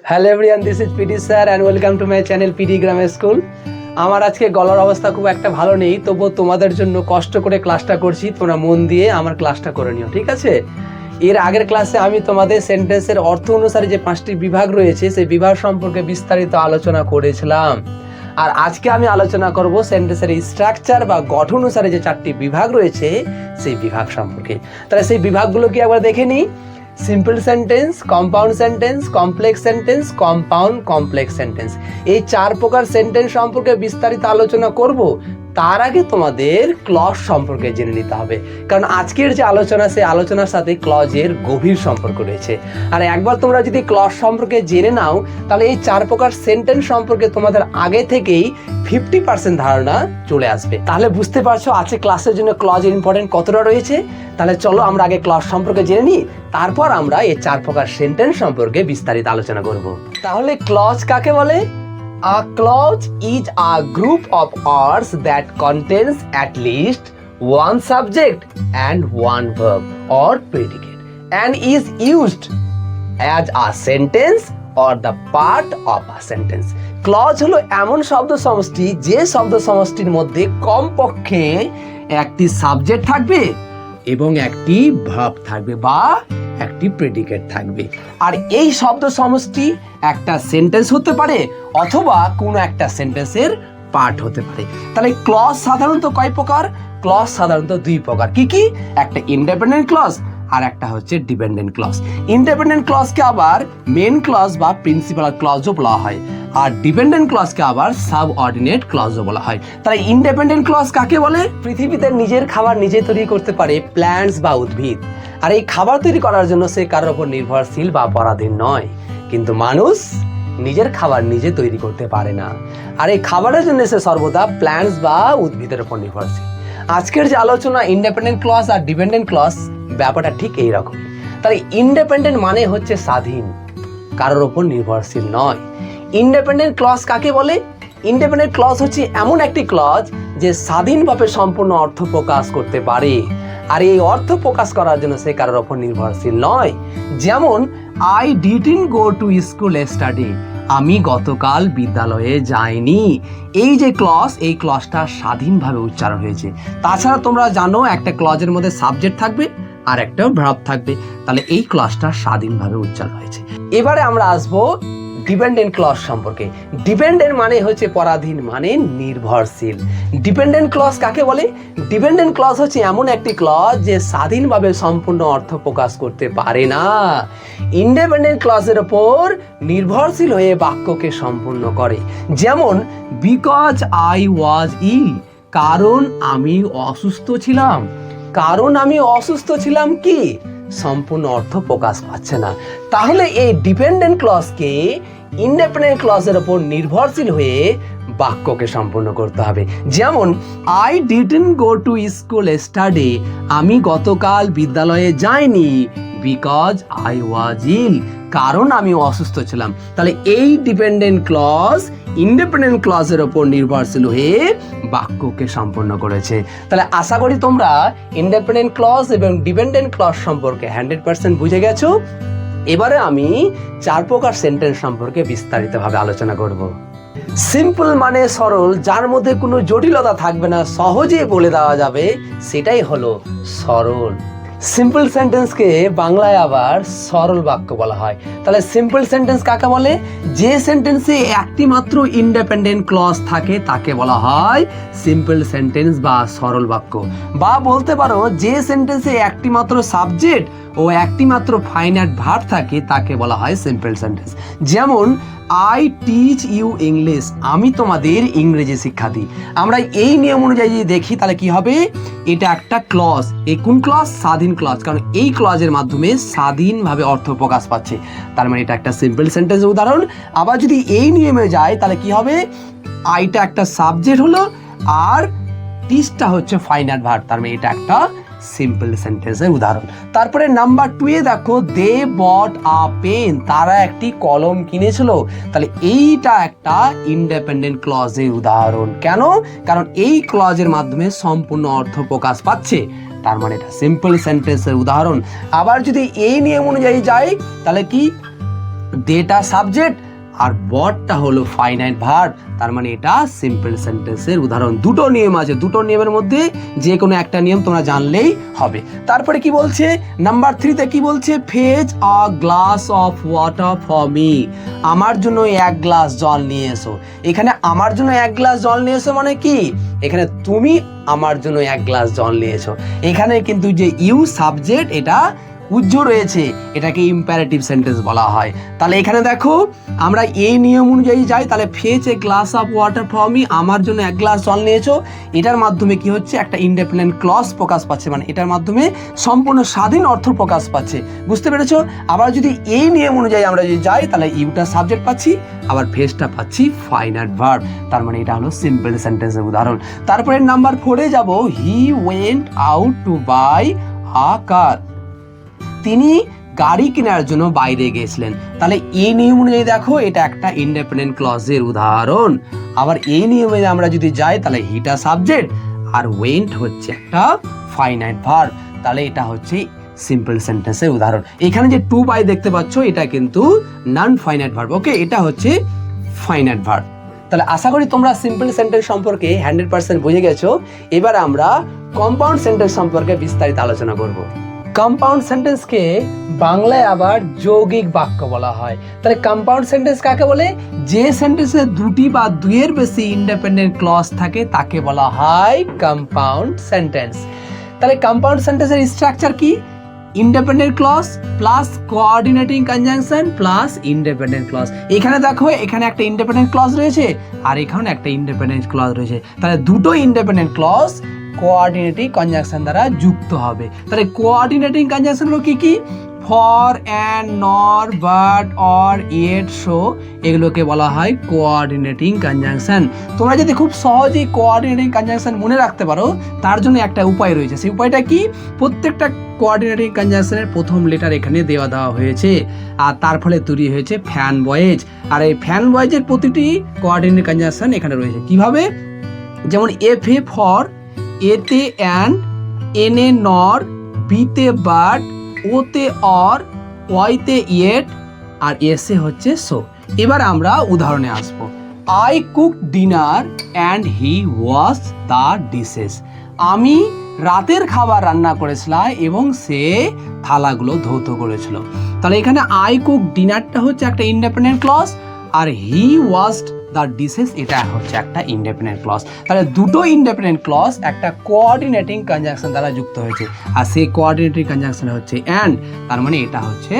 Hello everyone, this is Pidir sir and welcome to my channel Pidir Grammar School. আমার আজকে গলার অবস্থা খুব একটা ভালো নেই, তবুও তোমাদের জন্য কষ্ট করে ক্লাসটা করছি। তোমরা মন দিয়ে আমার ক্লাসটা করে নিও, ঠিক আছে? এর আগের ক্লাসে আমি তোমাদের সেন্টেন্সের অর্থ অনুসারে যে 5টি বিভাগ রয়েছে সেই বিভাগ সম্পর্কে বিস্তারিত আলোচনা করেছিলাম। আর আজকে আমি আলোচনা করব সেন্টেন্সের স্ট্রাকচার বা গঠন অনুসারে যে 4টি বিভাগ রয়েছে সেই বিভাগ সম্পর্কে। তাহলে সেই বিভাগগুলো কি একবার দেখে নিই। Simple sentence, compound sentence, complex sentence, compound complex sentence, এই 4 প্রকার সেন্টেন্স সম্পর্কে বিস্তারিত আলোচনা করব। তার আগে তোমাদের ক্লজ সম্পর্কে জেনে নিতে হবে, কারণ আজকের যে আলোচনা সেই আলোচনার সাথে ক্লজের গভীর সম্পর্ক রয়েছে। আর একবার তোমরা যদি ক্লজ সম্পর্কে জেনে নাও তাহলে এই 4 প্রকার সেন্টেন্স সম্পর্কে তোমাদের আগে থেকেই 50% ধারণা চলে আসবে। তাহলে বুঝতে পারছো আজকে ক্লাসের জন্য ক্লজের ইম্পর্টেন্ট কতটা রয়েছে। তাহলে চলো আমরা আগে ক্লজ সম্পর্কে জেনে নিই, তারপর আমরা এই 4 প্রকার সেন্টেন্স সম্পর্কে বিস্তারিত আলোচনা করব। তাহলে ক্লজ কাকে বলে? A clause is a group of words that contains at least one subject and one verb or predicate and is used as a sentence or the part of a sentence. Clause হলো এমন শব্দ সমষ্টি যে শব্দ সমষ্টির মধ্যে কমপক্ষে একটি সাবজেক্ট থাকবে এবং একটি ভার্ব থাকবে বা একটি প্রেডিকেট থাকবে। আর এই শব্দ সমষ্টি একটা সেন্টেন্স হতে পারে অথবা কোনো একটা সেন্টেন্সের পার্ট হতে পারে। তাহলে ক্লজ সাধারণত কয় প্রকার? ক্লজ সাধারণত 2 প্রকার। কি কি? একটা ইন্ডিপেন্ডেন্ট ক্লজ আর একটা হচ্ছে ডিপেন্ডেন্ট ক্লজ। ইন্ডিপেন্ডেন্ট ক্লজকে আবার মেন ক্লজ বা প্রিন্সিপাল ক্লজও বলা হয়, আর ডিপেন্ডেন্ট ক্লজকে আবার সাবঅর্ডিনেট ক্লজও বলা হয়। তাই ইন্ডিপেন্ডেন্ট ক্লজ কাকে বলে? পৃথিবীতে নিজের খাবার নিজে তৈরি করতে পারে প্ল্যান্টস বা উদ্ভিদ, আর এই খাবার তৈরি করার জন্য সে কারোর উপর নির্ভরশীল বা পরাধীন নয়। কিন্তু মানুষ নিজের খাবার নিজে তৈরি করতে পারে না, আর এই খাবারের জন্য সে সর্বদা প্ল্যান্টস বা উদ্ভিদের উপর নির্ভরশীল। আজকের যে আলোচনা ইন্ডিপেন্ডেন্ট ক্লজ আর ডিপেন্ডেন্ট ক্লজ, ব্যাপারটা ঠিক এইরকম। তাহলে ইন্ডিপেন্ডেন্ট মানে হচ্ছে স্বাধীন, কারোর উপর নির্ভরশীল নয়। ইন্ডিপেন্ডেন্ট ক্লজ কাকে বলে? ইন্ডিপেন্ডেন্ট ক্লজ হচ্ছে এমন একটি ক্লজ যে স্বাধীনভাবে সম্পূর্ণ অর্থ প্রকাশ করতে পারে, আর এই অর্থ প্রকাশ করার জন্য সে কারোর উপর নির্ভরশীল নয়। যেমন I didn't go to school study, আমি গতকাল বিদ্যালয়ে যাইনি। এই যে ক্লজ, এই ক্লজটা স্বাধীনভাবে উচ্চারণ হয়েছে। তাছাড়া তোমরা জানো একটা ক্লজের মধ্যে সাবজেক্ট থাকবে আর একটা ভার্ব থাকবে, তাহলে এই ক্লজটা স্বাধীনভাবে উচ্চারণ হয়েছে। এবারে আমরা আসবো ডিপেন্ডেন্ট ক্লজ সম্পর্কে। ডিপেন্ডেন্ট মানে হচ্ছে পরাধীন, মানে নির্ভরশীল। ডিপেন্ডেন্ট ক্লজ কাকে বলে? ডিপেন্ডেন্ট ক্লজ হচ্ছে এমন একটি ক্লজ যে স্বাধীনভাবে সম্পূর্ণ অর্থ প্রকাশ করতে পারে না, ইন্ডিপেন্ডেন্ট ক্লজের ওপর নির্ভরশীল হয়ে বাক্যকে সম্পূর্ণ করে। যেমন বিকজ আই ওয়াজ ইল, কারণ আমি অসুস্থ ছিলাম। কারণ আমি অসুস্থ ছিলাম কি? সম্পূর্ণ অর্থ প্রকাশ পাচ্ছে না। তাহলে এই ডিপেন্ডেন্ট ক্লজকে ইন্ডিপেন্ডেন্ট ক্লজের উপর নির্ভরশীল হয়ে বাক্যকে সম্পূর্ণ করতে হবে। যেমন I didn't go to school study, আমি গতকাল বিদ্যালয়ে যাইনি, বিকজ আই ওয়াজ ইল, কারণ আমি অসুস্থ ছিলাম। তাহলে এই ডিপেন্ডেন্ট ক্লজ ইন্ডিপেন্ডেন্ট ক্লজের উপর নির্ভরশীল হয়ে বাক্যকে সম্পূর্ণ করেছে। তাহলে আশা করি তোমরা ইন্ডিপেন্ডেন্ট ক্লজ এবং ডিপেন্ডেন্ট ক্লজ সম্পর্কে 100% বুঝে গেছো। এবারে আমি 4 প্রকার সেন্টেন্স সম্পর্কে বিস্তারিতভাবে আলোচনা করব। সিম্পল মানে সরল, যার মধ্যে কোনো জটিলতা থাকবে না, সহজে বলে দেওয়া যাবে, সেটাই হলো সরল। সিম্পল সেন্টেন্সকে বাংলায় আবার সরল বাক্য বলা হয়। তাহলে সিম্পল সেন্টেন্স কাকে বলে? যে সেন্টেন্সে একটি মাত্র ইন্ডিপেন্ডেন্ট ক্লজ থাকে তাকে বলা হয় সিম্পল সেন্টেন্স বা সরল বাক্য। বা বলতে পারো যে সেন্টেন্সে একটি মাত্র সাবজেক্ট ও একটি মাত্র ফাইনাইট ভার্ব থাকে তাকে বলা হয় সিম্পল সেন্টেন্স। যেমন আই টিচ ইউ ইংলিশ, আমি তোমাদের ইংরেজি শিক্ষা দিই। আমরা এই নিয়ম অনুযায়ী যদি দেখি তাহলে কি হবে? এটা একটা ক্লজ। এই কোন ক্লজ? স্বাধীন ক্লজ, কারণ এই ক্লজের মাধ্যমে স্বাধীনভাবে অর্থ প্রকাশ পাচ্ছে, তার মানে এটা একটা সিম্পল সেন্টেন্সের উদাহরণ। আবার যদি এই নিয়মে যায় তাহলে কি হবে? আইটা একটা সাবজেক্ট হলো আর টিচটা হচ্ছে ফাইনাইট ভার্ব, তার মানে এটা একটা সিম্পল সেন্টেন্সের উদাহরণ। তারপরে নাম্বার 2 এ দেখো দে বট আ পেন, তারা একটি কলম কিনেছিল। তাহলে এইটা একটা ইন্ডিপেন্ডেন্ট ক্লজের উদাহরণ। কেন? কারণ এই ক্লজের মাধ্যমে সম্পূর্ণ অর্থ প্রকাশ পাচ্ছে, তার মানে এটা সিম্পল সেন্টেন্সের উদাহরণ। আবার যদি এই নিয়ম অনুযায়ী যাই তাহলে কি দেটা সাবজেক্ট আর বটটা হলো ফাইনাইট ভার্ব, তার মানে এটা সিম্পল সেন্টেন্সের উদাহরণ। দুটো নিয়ম আছে, দুটো নিয়মের মধ্যে যে কোনো একটা নিয়ম তোমরা জানলেই হবে। তারপরে কি বলছে নাম্বার 3-তে কি বলছে, fetch a glass of water for me, আমার জন্য 1 গ্লাস জল নিয়ে এসো। এখানে আমার জন্য 1 গ্লাস জল নিয়ে এসো মানে কি, এখানে তুমি আমার জন্য 1 গ্লাস জল নিয়ে এসো। এখানে কিন্তু যে ইউ সাবজেক্ট এটা উজ্জ্ব রয়েছে, এটাকে ইম্পারেটিভ সেন্টেন্স বলা হয়। তাহলে এখানে দেখো আমরা এই নিয়ম অনুযায়ী যাই, তাহলে fetch a glass of water for me, আমার জন্য 1 গ্লাস জল নিয়েছো, এটার মাধ্যমে কি হচ্ছে একটা ইন্ডিপেন্ডেন্ট ক্লজ প্রকাশ পাচ্ছে, মানে এটার মাধ্যমে সম্পূর্ণ স্বাধীন অর্থ প্রকাশ পাচ্ছে, বুঝতে পেরেছো? আবার যদি এই নিয়ম অনুযায়ী আমরা যদি যাই তাহলে ইউটা সাবজেক্ট পাচ্ছি, আবার ফেচটা পাচ্ছি ফাইনাইট ভার্ব, তার মানে এটা হলো সিম্পল সেন্টেন্সের উদাহরণ। তারপরে নাম্বার 4-এ যাব, he went out to buy a car, তিনি গাড়ি কেনার জন্য বাইরে গেছিলেন। তাহলে এই নিয়ম অনুযায়ী দেখো এটা একটা ইন্ডিপেন্ডেন্ট ক্লজের উদাহরণ। আবার এই নিয়মে আমরা যদি যাই তাহলে হিটা সাবজেক্ট আর ওয়েন্ট হচ্ছে একটা ফাইনাইট ভার্ব, তাহলে এটা হচ্ছে সিম্পল সেন্টেন্সের উদাহরণ। এখানে যে টু বাই দেখতে পাচ্ছ এটা কিন্তু নন ফাইনাইট ভার্ব, ওকে, এটা হচ্ছে ফাইনাইট ভার্ব। তাহলে আশা করি তোমরা সিম্পল সেন্টেন্স সম্পর্কে 100% বুঝে গেছো। এবার আমরা কম্পাউন্ড সেন্টেন্স সম্পর্কে বিস্তারিত আলোচনা করব। কম্পাউন্ড সেন্টেন্সকে বাংলায় আবার যৌগিক বাক্য বলা হয়। তাহলে কম্পাউন্ড সেন্টেন্স কাকে বলে, যে সেন্টেন্সে দুটি বা দুইয়ের বেশি ইন্ডিপেন্ডেন্ট ক্লজ থাকে তাকে বলা হয় কম্পাউন্ড সেন্টেন্স। তাহলে কম্পাউন্ড সেন্টেন্সের স্ট্রাকচার কি, independent clause plus coordinating conjunction plus independent clause. এখানে দেখো এখানে একটা ইন্ডিপেন্ডেন্ট ক্লজ রয়েছে আর এখানে একটা ইন্ডিপেন্ডেন্ট ক্লজ রয়েছে, তাহলে দুটো ইন্ডিপেন্ডেন্ট ক্লজ কোঅর্ডিনেটিং কনজাংশন দ্বারা যুক্ত হবে। তাহলে কোঅর্ডিনেটিং কনজাংশন হলো কি কি, ফর, অ্যান্ড, নর, বাট, অর, ইয়েট, সো, এগুলোকে বলা হয় কোঅর্ডিনেটিং কনজাংশন। তোমরা যদি খুব সহজেই কোঅর্ডিনেটিং কনজাংশন মনে রাখতে পারো তার জন্য একটা উপায় রয়েছে। সেই উপায়টা কি, প্রত্যেকটা কোঅর্ডিনেটিং কনজাংশনের প্রথম লেটার এখানে দেওয়া হয়েছে আর তার ফলে তৈরি হয়েছে ফ্যান ভয়েজ, আর এই ফ্যান ভয়েজের প্রতিটি কোঅর্ডিনেটিং কনজাংশন এখানে রয়েছে। কিভাবে, যেমন এফ এ ফর, এতে অ্যান্ড, এনে নর, বিতে বাট, ওতে অর, ওয়াইতে ইয়েট আর এসে হচ্ছে সো। এবার আমরা উদাহরণে আসবো। I cook dinner and he wash the dishes, আমি রাতের খাবার রান্না করেছিলাম এবং সে থালাগুলো ধৌত করেছিল। তাহলে এখানে আই কুক ডিনারটা হচ্ছে একটা ইন্ডিপেন্ডেন্ট ক্লজ আর হি ওয়াশড দ্য ডিশেস এটা হচ্ছে একটা ইন্ডিপেন্ডেন্ট ক্লজ। তাহলে দুটো ইন্ডিপেন্ডেন্ট ক্লজ একটা কোঅর্ডিনেটিং কনজাংশন দ্বারা যুক্ত হয়েছে আর সেই কোঅর্ডিনেটিং কনজাংশন হচ্ছে অ্যান্ড, তার মানে এটা হচ্ছে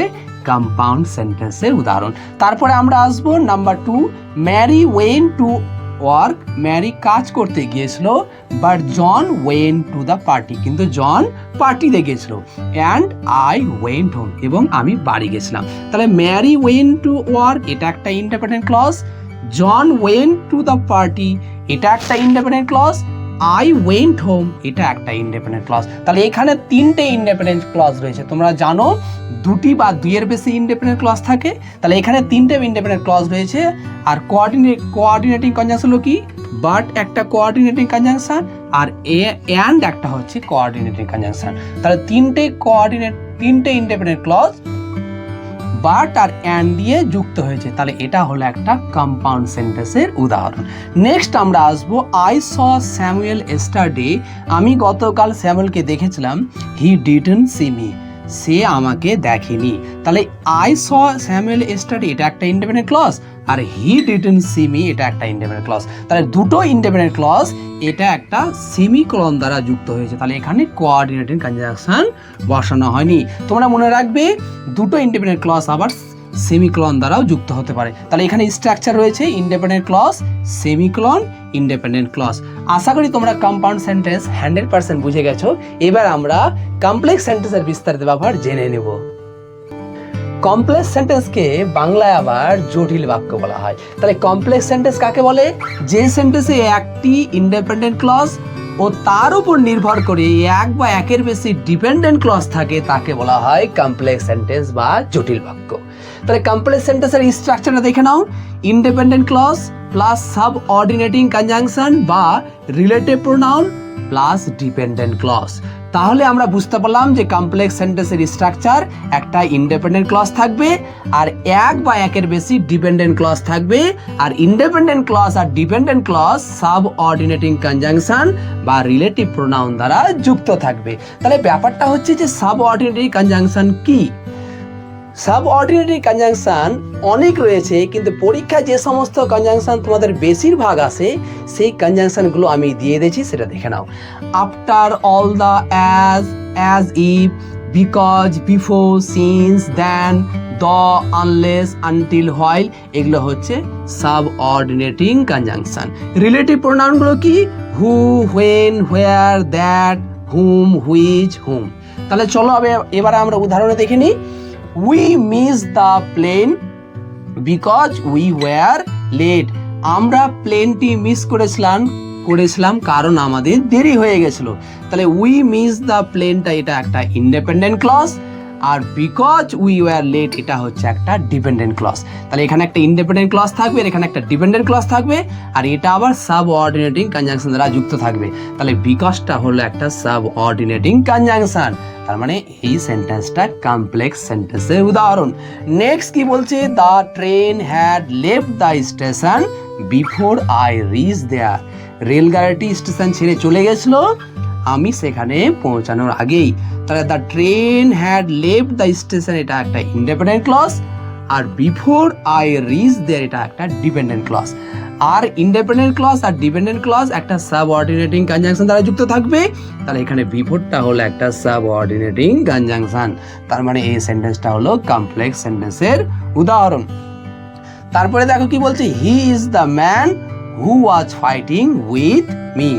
কম্পাউন্ড সেন্টেন্সের উদাহরণ। তারপরে আমরা আসবো number 2, Mary went to work, Mary কাজ করতে গিয়েছিল, but John went to the party, কিন্তু জন পার্টিতে গিয়েছিল, অ্যান্ড আই ওয়েন্ট হোম, এবং আমি বাড়ি গেছিলাম। তাহলে ম্যারি ওয়েন টু ওয়ার্ক এটা একটা independent clause, John went to the party এটা একটা independent clause, I went home এটা একটা ইন্ডিপেন্ডেন্ট ক্লজ। তাহলে এখানে 3টে ইন্ডিপেন্ডেন্ট ক্লজ রয়েছে। তোমরা জানো দুটি বা দুইয়ের বেশি ইন্ডিপেন্ডেন্ট ক্লজ থাকে, তাহলে এখানে 3টে ইন্ডিপেন্ডেন্ট ক্লজ রয়েছে। আর কোঅর্ডিনেটিং কনজাংশন হলো কি, বাট একটা কোঅর্ডিনেটিং কনজাংশন আর অ্যান্ড একটা হচ্ছে কোঅর্ডিনেটিং কনজাংশন। তাহলে 3টে ইন্ডিপেন্ডেন্ট ক্লজ বাট আর অ্যান্ড দিয়ে যুক্ত হয়েছে, তাহলে এটা হলো একটা কম্পাউন্ড সেন্টেন্সের উদাহরণ। নেক্সট আমরা আসবো, আই স স্যামুয়েল এস্টারডে, আমি গতকাল স্যামুয়েলকে দেখেছিলাম, হি ডিডন্ট সি মি, সে আমাকে দেখেনি। তাহলে আই স স্যামুয়েল এস্টারডে এটা একটা ইন্ডিপেন্ডেন্ট ক্লজ আর হি ডিডন্ট সি মি এটা একটা ইন্ডিপেন্ডেন্ট ক্লজ। তাহলে দুটো ইন্ডিপেন্ডেন্ট ক্লজ এটা একটা সেমিকোলন দ্বারা যুক্ত হয়েছে, তাহলে এখানে কোঅর্ডিনেটিং কনজাংশন বসানো হয়নি। তোমরা মনে রাখবে দুটো ইন্ডিপেন্ডেন্ট ক্লজ আবার সেমিকোলন দ্বারাও যুক্ত হতে পারে। তাহলে এখানে স্ট্রাকচার রয়েছে independent clause, semicolon, independent clause. আশা করি তোমরা কম্পাউন্ড সেন্টেন্স 100% বুঝে গেছো। এবার আমরা কমপ্লেক্স সেন্টেন্সের বিস্তারিত ব্যবহার জেনে নেব। কমপ্লেক্স সেন্টেন্সকে বাংলায় আবার জটিল বাক্য বলা হয়। তাহলে কমপ্লেক্স সেন্টেন্স কাকে বলে, যে সেন্টেন্সে একটি ইন্ডিপেন্ডেন্ট ক্লজ ও তার উপর নির্ভর করে এক বা একের বেশি ডিপেন্ডেন্ট ক্লজ থাকে তাকে বলা হয় কমপ্লেক্স সেন্টেন্স বা জটিল বাক্য। তাহলে কমপ্লেক্স সেন্টেন্সের স্ট্রাকচারটা দেখে নাও, independent clause plus subordinating conjunction বা relative pronoun plus dependent clause. তাহলে আমরা বুঝতে পারলাম যে কমপ্লেক্স সেন্টেন্সের স্ট্রাকচার একটা ইন্ডিপেন্ডেন্ট ক্লজ থাকবে আর এক বা একের বেশি ডিপেন্ডেন্ট ক্লজ থাকবে, আর ইন্ডিপেন্ডেন্ট ক্লজ আর ডিপেন্ডেন্ট ক্লজ সাবঅর্ডিনেটিং কনজাংশন বা রিলেটিভ প্রোনাউন দ্বারা যুক্ত থাকবে। তাহলে ব্যাপারটা হচ্ছে যে সাবঅর্ডিনেটিং কনজাংশন কি? সাবঅর্ডিনেটিং কনজাংশন অনেক রয়েছে, কিন্তু পরীক্ষায় যে সমস্ত কনজাংশন তোমাদের বেশিরভাগ আসে সেই কনজাংশনগুলো আমি দিয়ে দিয়েছি, সেটা দেখে নাও। After, all the, as if, because, before, since, then, the, unless, until, while, এগুলো হচ্ছে সাবঅর্ডিনেটিং কনজাংশন। রিলেটিভ প্রোনাউনগুলো কি? Who, when, where, that, whom, which, whom. তাহলে চলো এবারে আমরা উদাহরণে দেখে নিই। We missed the plane because we were late. আমরা প্লেনটি মিস করেছিলাম কারণ আমাদের দেরি হয়ে গেছিল। তাহলে we missed the প্লেনটা এটা একটা ইন্ডিপেন্ডেন্ট ক্লজ, আর বিকজ উই ওয়ার লেট এটা হচ্ছে একটা ডিপেন্ডেন্ট ক্লজ। তাহলে এখানে একটা ইন্ডিপেন্ডেন্ট ক্লজ থাকবে, এখানে একটা ডিপেন্ডেন্ট ক্লজ থাকবে, আর এটা আবার সাবঅর্ডিনেটিং কনজাংশন দ্বারা যুক্ত থাকবে। তাহলে বিকজটা হলো একটা সাবঅর্ডিনেটিং কনজাংশন। তার মানে এই সেন্টেন্সটা কমপ্লেক্স সেন্টেন্সের উদাহরণ। নেক্সট কি বলছে? The train had left the station before I reach there. রেলগাড়িটি স্টেশন ছেড়ে চলে গেছিল আমি সেখানে পৌঁছানোর আগেই। তাহলে the train had left the station এটা একটা ইন্ডিপেন্ডেন্ট ক্লজ, আর বিফোর আই রিচ দেয়ার এটা একটা ডিপেন্ডেন্ট ক্লজ। আর ইন্ডিপেন্ডেন্ট ক্লজ আর ডিপেন্ডেন্ট ক্লজ একটা সাবঅর্ডিনেটিং কনজাংশন দ্বারা যুক্ত থাকবে। তাহলে এখানে বিফোরটা হলো একটা সাবঅর্ডিনেটিং কনজাংশন। তার মানে এই সেন্টেন্সটা হলো কমপ্লেক্স সেন্টেন্সের উদাহরণ। তারপরে দেখো কি বলছে? He is the man who was fighting with me.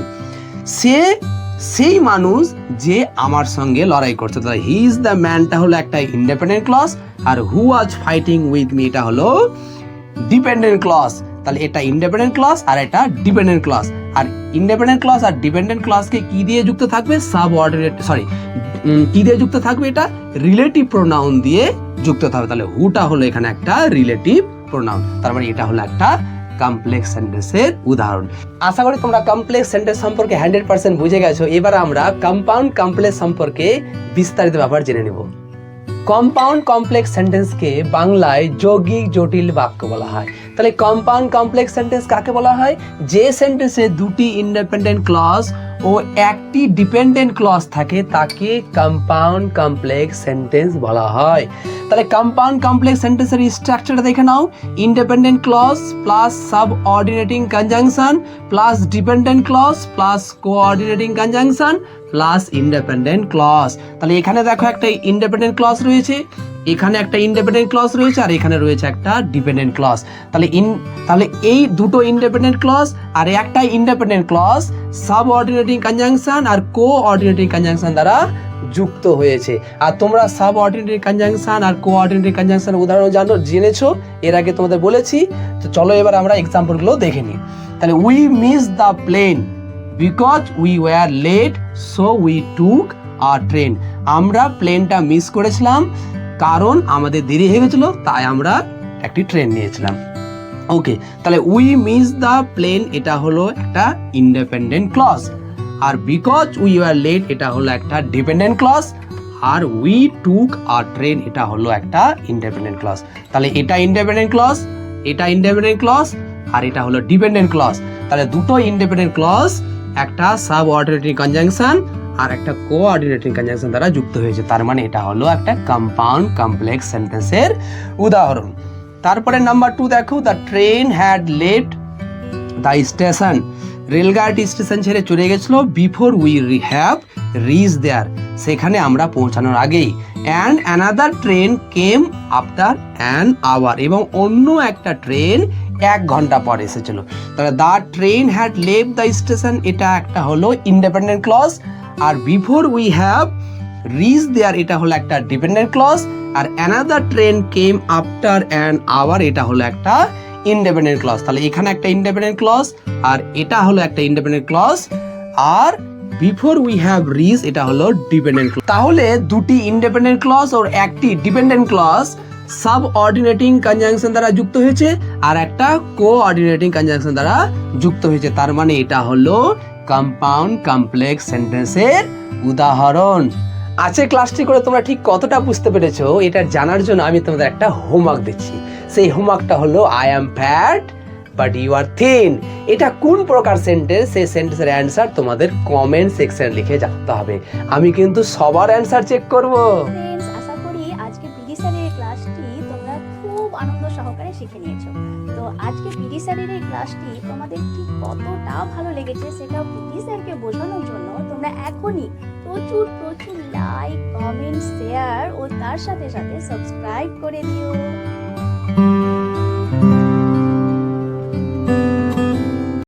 সেই মানুষ যে আমার সঙ্গে লড়াই করছে। তাহলে হি ইজ দ্য ম্যানটা হলো একটা ইন্ডিপেন্ডেন্ট ক্লজ, আর who was fighting with me এটা হলো ডিপেন্ডেন্ট ক্লজ। তাহলে এটা ইন্ডিপেন্ডেন্ট ক্লজ আর এটা ডিপেন্ডেন্ট ক্লজ। আর ইন্ডিপেন্ডেন্ট ক্লজ আর ডিপেন্ডেন্ট ক্লজকে কি দিয়ে যুক্ত থাকবে? কি দিয়ে যুক্ত থাকবে? এটা রিলেটিভ প্রোনাউন দিয়ে যুক্ত থাকবে। তাহলে হুটা হলো এখানে একটা রিলেটিভ প্রোনাউন। তার মানে এটা হলো একটা কমপ্লেক্স সেন্টেন্সের উদাহরণ। আশা করি তোমরা কমপ্লেক্স সেন্টেন্স সম্পর্কে 100% বুঝে গেছো। এবার আমরা কম্পাউন্ড কমপ্লেক্স সম্পর্কে বিস্তারিত ব্যাপার জেনে নেব। কম্পাউন্ড কমপ্লেক্স সেন্টেন্সকে বাংলায় যৌগিক জটিল বাক্য বলা হয়। তাহলে কম্পাউন্ড কমপ্লেক্স সেন্টেন্স কাকে বলা হয়? যে সেন্টেন্সে দুটি ইন্ডিপেন্ডেন্ট ক্লজ ও একটি ডিপেন্ডেন্ট ক্লজ থাকে তাকে কম্পাউন্ড কমপ্লেক্স সেন্টেন্স বলা হয়। তাহলে কম্পাউন্ড কমপ্লেক্স সেন্টেন্সের স্ট্রাকচারটা দেখে নাও। Independent clause plus subordinating conjunction plus dependent clause plus coordinating conjunction plus independent clause. তাহলে এখানে দেখো একটা ইন্ডিপেন্ডেন্ট ক্লজ রয়েছে, এখানে একটা ইন্ডিপেন্ডেন্ট ক্লজ রয়েছে, আর এখানে রয়েছে একটা ডিপেন্ডেন্ট ক্লজ। তাহলে এই দুটো ইন্ডিপেন্ডেন্ট ক্লজ আর একটা ইন্ডিপেন্ডেন্ট ক্লজ সাবঅর্ডিনেটিং কনজাংশন আর কোঅর্ডিনেটিং কনজাংশন দ্বারা যুক্ত হয়েছে। আর তোমরা সাবঅর্ডিনেটিং কনজাংশন আর কোঅর্ডিনেটিং কনজাংশন উদাহরণ জেনেছো, এর আগে তোমাদের বলেছি। তো চলো এবার আমরা এক্সাম্পলগুলো দেখে নিই। তাহলে we miss the plane because we were late so we took our train. আমরা প্লেনটা মিস করেছিলাম কারণ আমাদের দেরি হয়ে গেছিল, তাই আমরা একটি ট্রেন নিয়েছিলাম। ওকে, তাহলে উই মিস দ্য প্লেন এটা হলো একটা ইন্ডিপেন্ডেন্ট ক্লজ, আর বিকজ উই ওয়ার লেট এটা হলো একটা ডিপেন্ডেন্ট ক্লজ, আর উই টুক আওয়ার ট্রেন এটা হলো একটা ইন্ডিপেন্ডেন্ট ক্লজ। তাহলে এটা ইন্ডিপেন্ডেন্ট ক্লজ, এটা ইন্ডিপেন্ডেন্ট ক্লজ, আর এটা হলো ডিপেন্ডেন্ট ক্লজ। তাহলে দুটো ইন্ডিপেন্ডেন্ট ক্লজ একটা সাবঅর্ডিনেটিং কনজাংশন আর একটা কোঅর্ডিনেটিং কনজাংশন দ্বারা যুক্ত হয়েছে। তার মানে এটা হলো একটা কম্পাউন্ড কমপ্লেক্স সেন্টেন্সের উদাহরণ। তারপরে নাম্বার 2 দেখো, the train had left the station. রেলগাড়িটি স্টেশন ছেড়ে চলে গেছিল before we have reach there, সেখানে আমরা পৌঁছানোর আগেই। And another train came after an hour, এবং অন্য একটা ট্রেন 1 ঘন্টা পর এসেছিল। তাহলে the train had left the station এটা একটা হলো ইন্ডিপেন্ডেন্ট ক্লজ, আর before we have reach there এটা হলো একটা ডিপেন্ডেন্ট ক্লজ, আর another train came after an hour এটা হলো একটা ইন্ডিপেন্ডেন্ট ক্লজ। তাহলে এখানে একটা ইন্ডিপেন্ডেন্ট ক্লজ আর এটা হলো একটা ইন্ডিপেন্ডেন্ট ক্লজ, আর বিফোর উই হ্যাভ রিচ এটা হলো ডিপেন্ডেন্ট ক্লজ। তাহলে দুটি ইন্ডিপেন্ডেন্ট ক্লজ ও একটি ডিপেন্ডেন্ট ক্লজ সাবঅর্ডিনেটিং কনজাংশন দ্বারা যুক্ত হয়েছে আর একটা কোঅর্ডিনেটিং কনজাংশন দ্বারা যুক্ত হয়েছে। তার মানে এটা হলো কম্পাউন্ড কমপ্লেক্স সেন্টেন্সের উদাহরণ। আজকে ক্লাসটি করে তোমরা ঠিক কতটা বুঝতে পেরেছো এটা জানার জন্য আমি তোমাদের একটা হোমওয়ার্ক দিচ্ছি। সেই হোমওয়ার্কটা হলো I am fat but you are thin. এটা কোন প্রকার সেন্টেন্স, সেই সেন্টেন্সের অ্যান্সার তোমাদের কমেন্ট সেকশনে লিখে জানাতে হবে। আমি কিন্তু সবার অ্যান্সার চেক করব। ফ্রেন্ডস, আশা করি আজকে পিডি স্যারের এই ক্লাসটি তোমরা খুব আনন্দ সহকারে শিখে নিয়েছো। তো আজকে পিডি স্যারের এই ক্লাসটি তোমাদের ঠিক কতটা ভালো লেগেছে সেটাও পিডি স্যারকে বোঝানোর জন্য তোমরা এখনই প্রচুর প্রচুর লাইক, কমেন্ট, শেয়ার ও তার সাথে সাথে সাবস্ক্রাইব করে দিও।